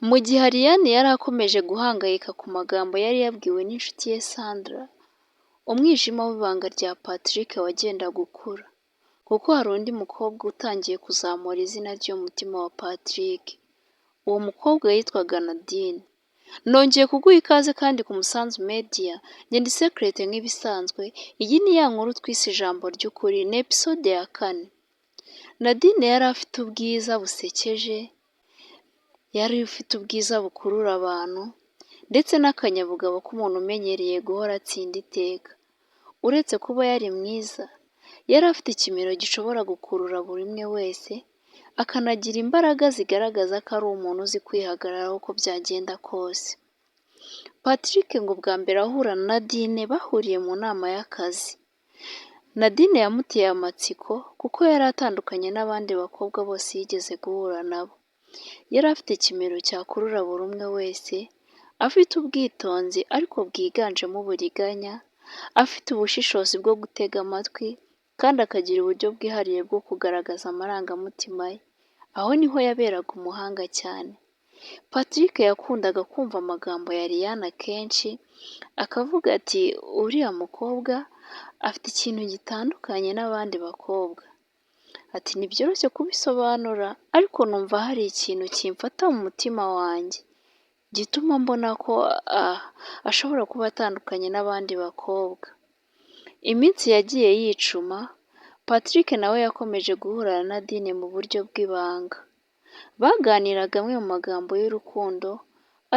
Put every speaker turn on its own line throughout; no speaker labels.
Mu gihe Ariane yari akomeje guhangayika ku magambo yari yabwiwe n'inshuti ye Sandra, umwijima w'ibanga rya Patrick wagendaga ukura, kuko hari undi mukobwa utangiye kuzamura izina ry'umutima wa Patrick. Uwo mukobwa yitwaga Nadine. Nongeye kuguha ikaze kandi ku Musanzu Media, njye ndi Secret nk'ibisanzwe. Iyi ni ya nkuru twise ijambo ry'ukuri, ni episode ya 4. Nadine yari afite ubwiza busekeje, yari ufite ubwiza bukurura abantu, ndetse n'akanyabugabo k'umuntu umenyereye guhora atsinda iteka. Uretse kuba yari mwiza, yari afite ikimero gishobora gukurura buri umwe wese, akanagira imbaraga zigaragaza ko ari umuntu uzi kwihagararaho uko byagenda kose. Patrick ngo bwa mbere ahura na Nadine bahuriye mu nama y'akazi. Nadine yamuteye amatsiko kuko yari atandukanye n'abandi bakobwa bose yigeze guhura nabo. Yari afite ikimero cyakurura buri umwe wese, afite ubwitonzi ariko bwiganjemo uburiganya, afite ubushishozi bwo gutega amatwi, kandi akagira uburyo bwihariye bwo kugaragaza amarangamutima ye. Aho niho yaberaga umuhanga cyane. Patrick yakundaga kumva amagambo ya Ariane kenshi, akavuga ati uriya mukobwa afite ikintu gitandukanye n'abandi bakobwa. Ati ntibyoroshye kubisobanura, ariko numva hari ikintu kimfata mu mutima wanjye gituma mbona ko ashobora kuba atandukanye n'abandi bakobwa. Iminsi yagiye yicuma, Patrick nawe yakomeje guhura na Nadine mu buryo bw'ibanga. Baganiraga amwe mu magambo y'urukundo,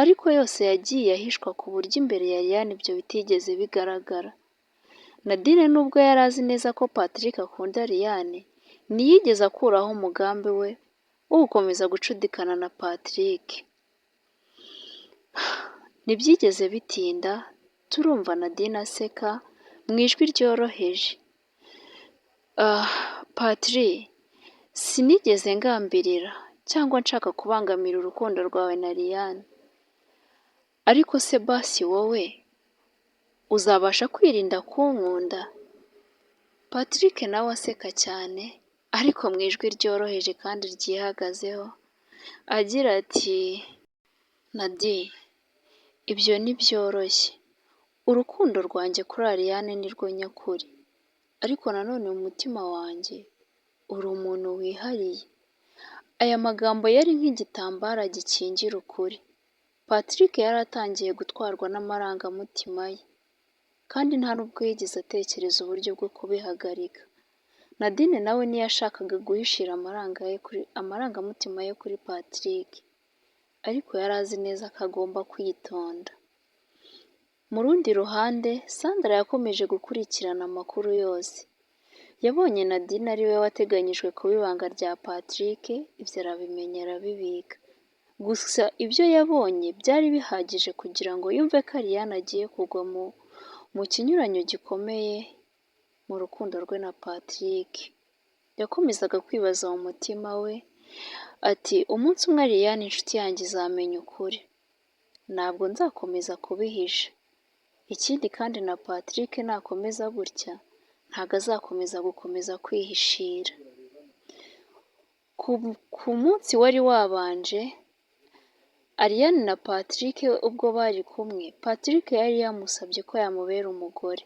ariko yose yagiye ahishwa ku buryo imbere ya Ariane ibyo bitigeze bigaragara. Nadine nubwo yari azi neza ko Patrick akunda Ariane, ntiyigeze akuraho umugambi we wo gukomeza gucudikana na Patrick. Ntibyigeze bitinda, turumva Nadine aseka mu ijwi ryoroheje. Patrick, sinigeze ngambirira cyangwa nshaka kubangamira urukundo rwawe na Ariane. Ariko se basi wowe uzabasha kwirinda kunkunda? Patrick nawe aseka cyane, ariko mu ijwi ryoroheje kandi ryihagazeho, agira ati Nadine, ibyo ntibyoroshye. Urukundo rwanjye kuri Ariane ni rwo nyakuri, ariko nanone mu mutima wanjye uri umuntu wihariye. Aya magambo yari nk'igitambara gikingira ukuri. Patrick yari atangiye gutwarwa n'amarangamutima ye, kandi nta nubwo yigeze atekereza uburyo bwo kubihagarika. Nadine nawe ntiyashakaga guhishira amarangamutima ye kuri Patrick, ariko yari azi neza ko agomba kwitonda. Mu rundi ruhande, Sandra yakomeje gukurikirana amakuru yose. Yabonye Nadine ari we wateganyijwe kuba ibanga rya Patrick, ibyo arabimenya arabibika. Gusa ibyo yabonye byari bihagije kugira ngo yumve ko Ariane agiye kugwa mu kinyuranyo gikomeye mu rukundo rwe na Patrick. Yakomezaga kwibaza mu mutima we ati umunsi umwe Ariane inshuti yanjye izamenya ukuri, ntabwo nzakomeza kubihisha. Ikindi kandi na Patrick nakomeza gutya, ntabwo azakomeza kwihishira. Ku munsi wari wabanje, Ariane na Patrick ubwo bari kumwe, Patrick yari yamusabye ko yamubera umugore.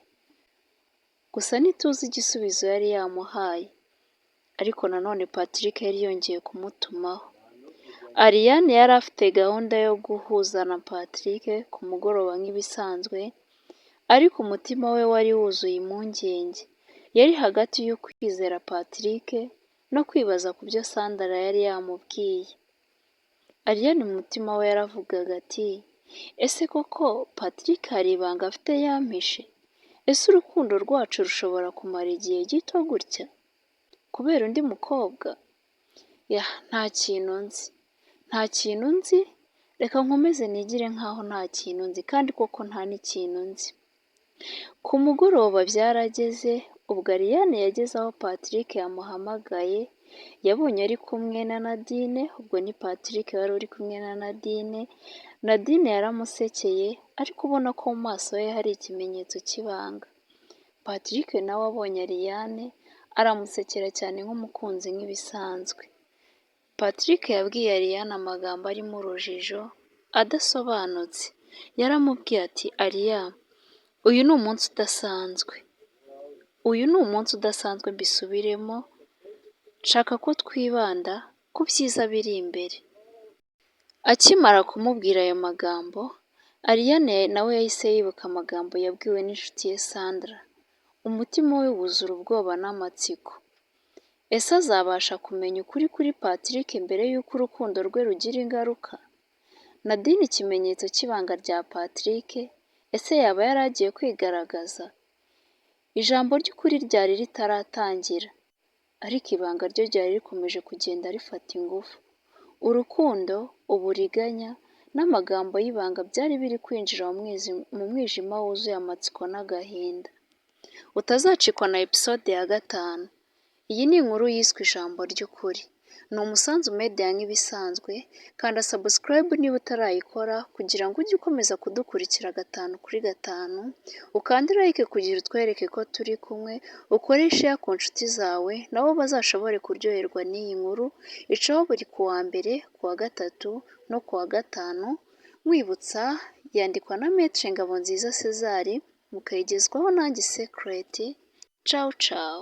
Gusa ntituzi igisubizo yari yamuhaye, ariko nanone Patrick yari yongeye kumutumaho. Ariane yari afite gahunda yo guhuza na Patrick ku mugoroba nk'ibisanzwe, ariko umutima we wari wuzuye impungenge. Yari hagati yo kwizera Patrick no kwibaza ku byo Sandra yari yamubwiye. Ariane mu mutima we yaravugaga ati ese koko Patrick hari ibanga afite yampishe? Ese urukundo rwacu rushobora kumara igihe gito gutya kubera undi mukobwa? nta kintu nzi, reka nkomeze nigire nkaho nta kintu nzi, kandi koko nta n'ikintu nzi. Ku mugoroba byarageze, ubwo Ariane yageze aho Patrick yamuhamagaye, yabonye ari kumwe na Nadine. Ubwo ni Patrick wari uri kumwe na Nadine. Nadine yaramusekeye, ariko ubona ko mu maso ye hari ikimenyetso cy'ibanga. Patrick nawe abonye Ariane aramusekera cyane nk'umukunzi nk'ibisanzwe. Patrick yabwiye Ariane amagambo arimo urujijo adasobanutse. Yaramubwiye ati Ariya, uyu ni umunsi udasanzwe. Uyu ni umunsi udasanzwe mbisubiremo, nshaka ko twibanda ku byiza biri imbere. Akimara kumubwira ayo magambo, Ariane nawe yahise yibuka amagambo yabwiwe n'inshuti ye Sandra. Umutima we wuzura ubwoba n'amatsiko. Ese azabasha kumenya ukuri kuri Patrick mbere y'uko urukundo rwe rugira ingaruka? Nadine ikimenyetso cy'ibanga rya Patrick, ese yaba yari agiye kwigaragaza? Ijambo ry'ukuri ryari ritaratangira, ariko ibanga ryo ryari rikomeje kugenda rifata ingufu. Urukundo, uburiganya, n'amagambo y'ibanga byari biri kwinjira mu mwijima wuzuye amatsiko n'agahinda. Utazacikwa na episode ya 5. Iyi ni inkuru yiswe Ijambo ry'ukuri. Ni Umusanzu Media nk'ibisanzwe, kanda subscribe niba utarayikora kugira ngo ujye ukomeza kudukurikira 5/5, ukande like kugira utwereke ko turi kumwe, ukore share ku nshuti zawe nabo bazashobore kuryoherwa n'iyi nkuru, icaho buri kuwa mbere, kuwa gatatu no kuwa gatanu, mwibutsa yandikwa na Maître Ngabonziza César, mukayigezwaho nanjye Secret. Ciao ciao.